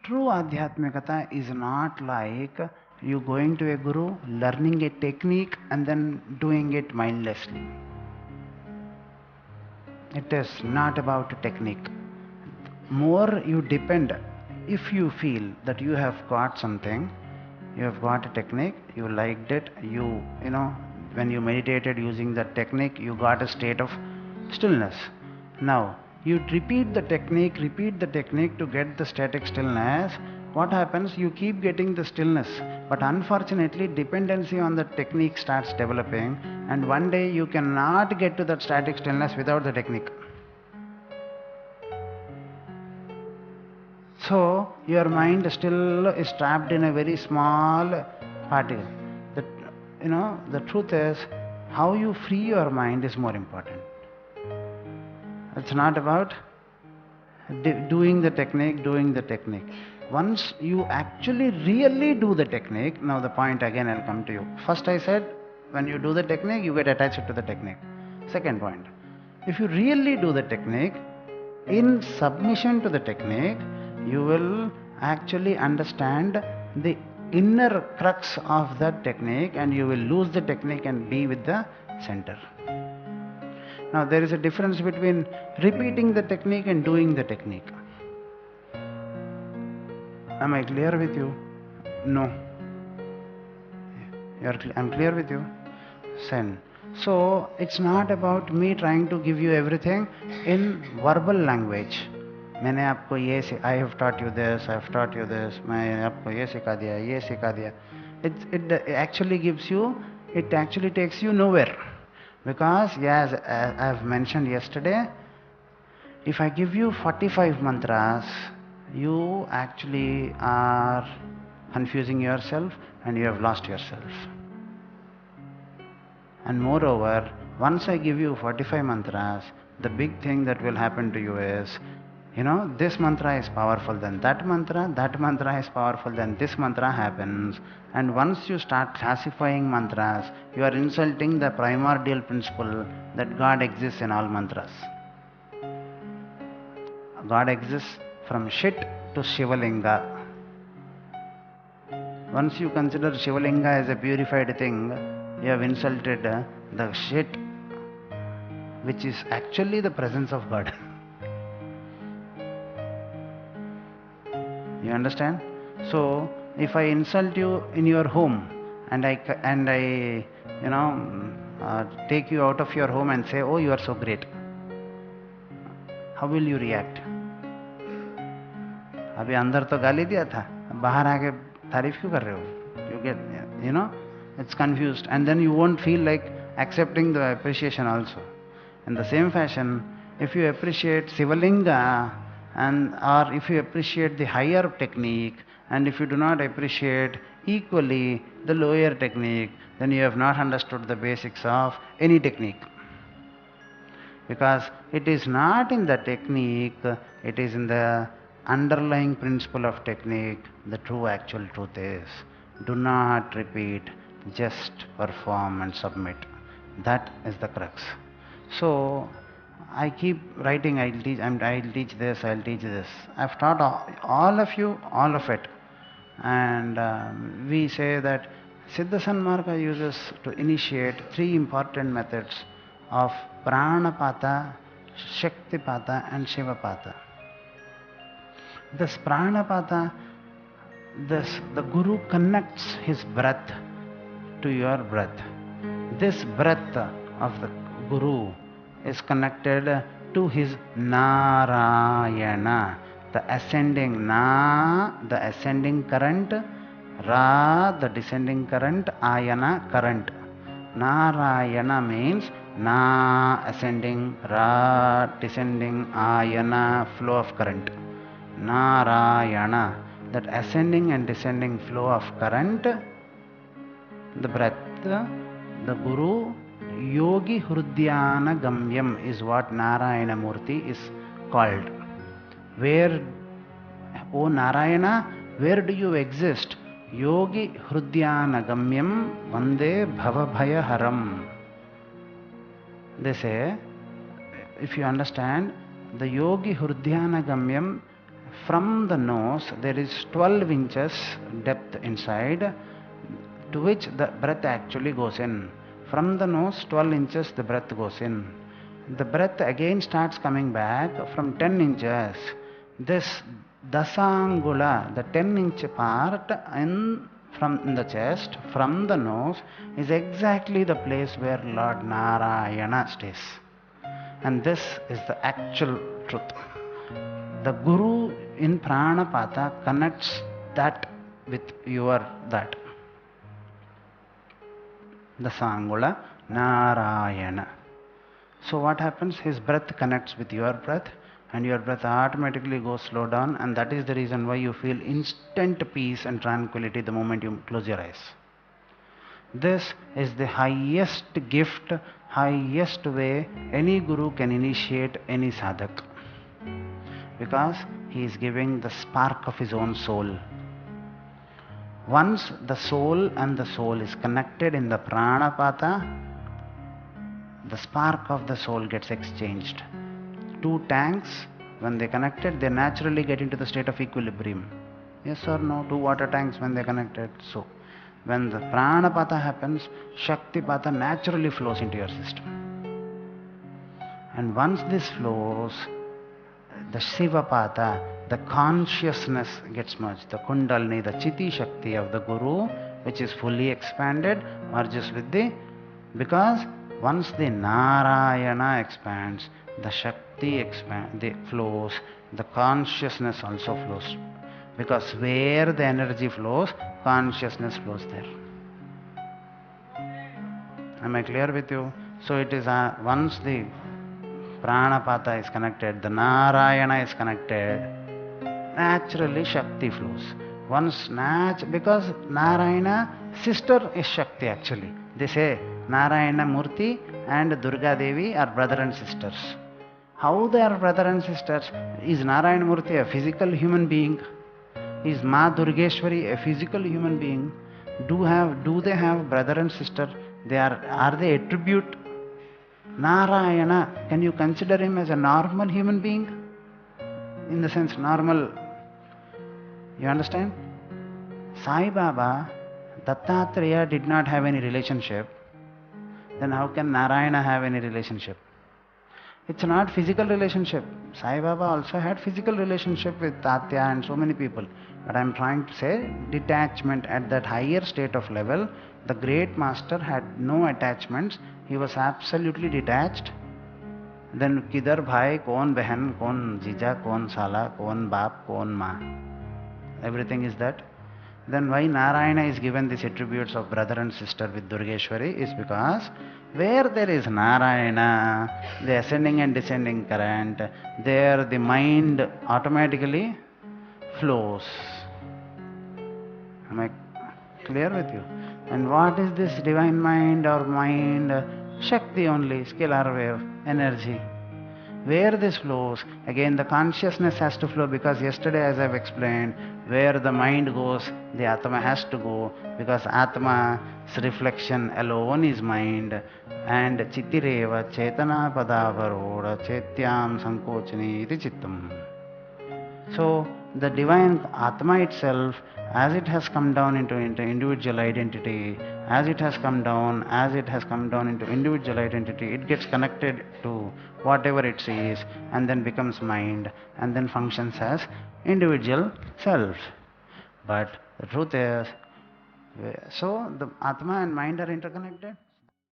True Adhyatmikata is not like you going to a guru, learning a technique and then doing it mindlessly. It is not about technique. More you depend, if you feel that you have got something, you have got a technique, you liked it, you know, when you meditated using that technique, you got a state of stillness. Now, you repeat the technique to get the static stillness. What happens? You keep getting the stillness, but unfortunately, dependency on the technique starts developing, and one day you cannot get to that static stillness without the technique. So your mind still is trapped in a very small particle. The, the truth is, how you free your mind is more important. It's not about doing the technique. Once you actually really do the technique, now the point again I'll come to you. First I said, when you do the technique, you get attached to the technique. Second point, if you really do the technique, in submission to the technique, you will actually understand the inner crux of that technique, and you will lose the technique and be with the center. Now there is a difference between repeating the technique and doing the technique. Am I clear with you? No. I'm clear with you? Sen. So it's not about me trying to give you everything in verbal language. मैंने आपको ये I have taught you this, I have taught you this, मैं आपको ये सिखा दिया. It actually gives you, it actually takes you nowhere. Because, yes, as I have mentioned yesterday, if I give you 45 mantras, you actually are confusing yourself and you have lost yourself. And moreover, once I give you 45 mantras, the big thing that will happen to you is, this mantra is powerful, then that mantra is powerful, then this mantra happens. And once you start classifying mantras, you are insulting the primordial principle that God exists in all mantras. God exists from Shit to Shivalinga. Once you consider Shivalinga as a purified thing, you have insulted the Shit, which is actually the presence of God. You understand? So, if I insult you in your home and I take you out of your home and say, oh, you are so great, how will you react? अभी अंदर तो गाली दिया था, बाहर आके तारीफ क्यों कर रहे हो? You get, it's confused, and then you won't feel like accepting the appreciation also. In the same fashion, if you appreciate Sivalinga, or if you appreciate the higher technique, and if you do not appreciate equally the lower technique, then you have not understood the basics of any technique. Because it is not in the technique, it is in the underlying principle of technique. The true actual truth is, do not repeat, just perform and submit. That is the crux. So I keep writing, I'll teach this. I've taught all of you all of it. And we say that Siddha Sanmarga uses to initiate 3 important methods of Pranapata, Shaktipata and Shivapata. This Pranapata, the Guru connects his breath to your breath. This breath of the Guru is connected to his Narayana, the ascending Na, the ascending current, Ra, the descending current, Ayana, current. Narayana means Na, ascending, Ra, descending, Ayana, flow of current. Narayana, that ascending and descending flow of current, the breath, the Guru, Yogi Hrudyana Gamyam is what Narayana Murti is called. Where, O Narayana, where do you exist? Yogi Hrudyana Gamyam Vande Bhavabhaya Haram. They say, if you understand, the Yogi Hrudyana Gamyam From the nose, there is 12 inches depth inside, to which the breath actually goes in. From the nose, 12 inches the breath goes in. The breath again starts coming back from 10 inches. This dasangula, the 10-inch part from the chest, from the nose, is exactly the place where Lord Narayana stays. And this is the actual truth. The Guru in Pranapata connects that with your that. The Sangula Narayana. So what happens? His breath connects with your breath, and your breath automatically goes slow down, and that is the reason why you feel instant peace and tranquility the moment you close your eyes. This is the highest gift, highest way any Guru can initiate any sadhak, because he is giving the spark of his own soul. Once the soul and the soul is connected in the Pranapata, the spark of the soul gets exchanged. Two tanks, when they connected, they naturally get into the state of equilibrium. Yes or no? Two water tanks when they connected. So, when the Pranapata happens, Shaktipata naturally flows into your system. And once this flows, the Shivapata, the consciousness gets merged. The Kundalini, the Chiti Shakti of the Guru, which is fully expanded, merges with the... Because once the Narayana expands, the Shakti flows, the consciousness also flows. Because where the energy flows, consciousness flows there. Am I clear with you? So it is once the Pranapata is connected, the Narayana is connected, naturally Shakti flows. Because Narayana, sister is Shakti actually. They say Narayana Murti and Durga Devi are brother and sisters. How they are brother and sisters? Is Narayana Murti a physical human being? Is Ma Durgeshwari a physical human being? Do they have brother and sister? Are they attribute? Narayana, can you consider him as a normal human being? In the sense normal, you understand? Sai Baba, Dattatreya did not have any relationship. Then how can Narayana have any relationship? It's not physical relationship. Sai Baba also had physical relationship with Tatya and so many people. But I am trying to say detachment at that higher state of level. The great master had no attachments. He was absolutely detached. Then kidhar bhai, kaun behan, kaun jija, kaun sala, kaun baap, kaun ma. Everything is that. Then why Narayana is given these attributes of brother and sister with Durgeshwari is because where there is Narayana, the ascending and descending current, there the mind automatically flows. Am I clear with you? And what is this divine mind or mind? Shakti only, scalar wave, energy. Where this flows, again the consciousness has to flow, because yesterday as I've explained, where the mind goes, the Atma has to go, because Atma's reflection alone is mind. And Chittireva Chetana Padavaroda Chetyam Sankochani iti Chittam. So the divine Atma itself, as it has come down into individual identity, as it has come down into individual identity, it gets connected to whatever it sees and then becomes mind and then functions as individual self. But the truth is, so the Atma and mind are interconnected.